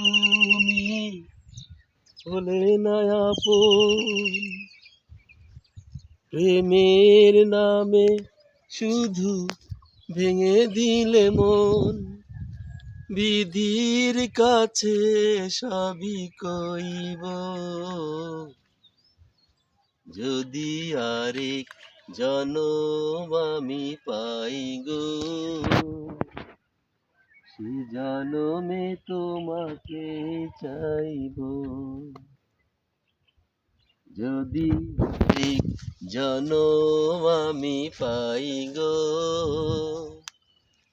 তুমি হলে না আপন, প্রেমের নামে শুধু ভেঙে দিলে মন। বিধির কাছে সবই কইব, যদি আরেক জনম আমি পাই গো, সে জনমে তোমাকে চাইব। যদি আরেক জনম আমি পাই গো,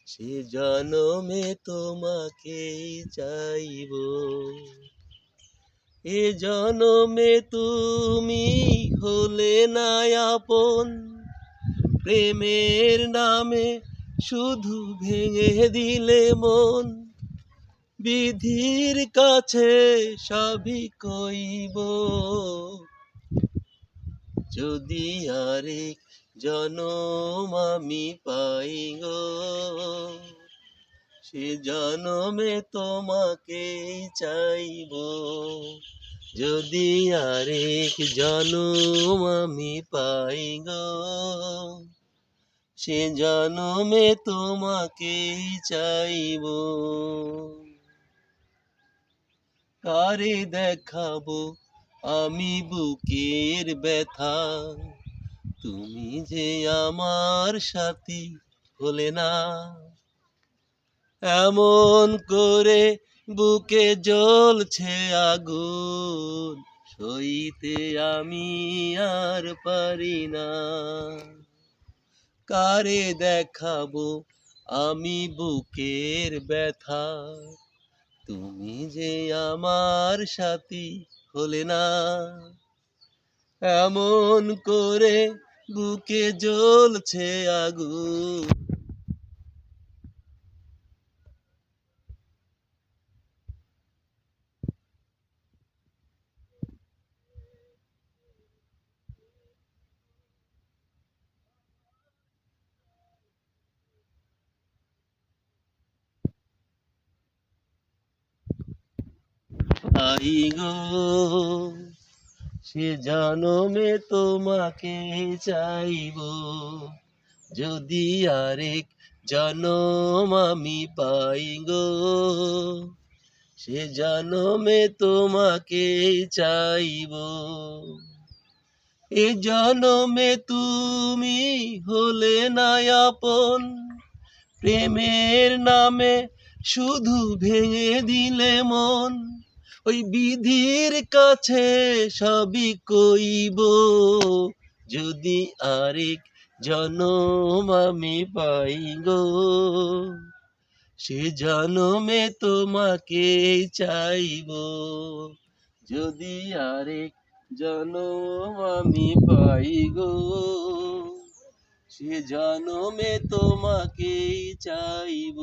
সে জনমে তোমাকে চাইব। এ জনমে তুমি হলে না আপন, প্রেমের নামে শুধু ভেঙে দিলে মন। বিধির কাছে সবই কইব, যদি আরেক জনম আমি পাই গো, সে জনমে তোমাকে চাইব। যদি আরেক জনম আমি পাই গো, সে জনমে তোমাকে চাইব। কারে দেখাবো আমি বুকের ব্যথা, তুমি যে আমার সাথী হলে না। এমন করে বুকে জ্বলছে আগুন, সইতে আমি আর পারি না। কারে দেখাবো আমি বুকের ব্যথা, তুমি যে আমার সাথী হলে না। এমন করে বুকে জ্বলছে আগুন। আই গো, সে জনমে তোমাকে চাইব। যদি আরেক জনম আমি পাই গো, সে জনমে তোমাকে চাইব। এ জনমে তুমি হলে না আপন, প্রেমের নামে শুধু ভেঙে দিলে মন। ওই বিধির কাছে সবই কইব, যদি আরেক জনম আমি পাই গো, সে জনমে তোমাকে চাইব। যদি আরেক জনম আমি পাই গো, সে জনমে তোমাকে চাইব।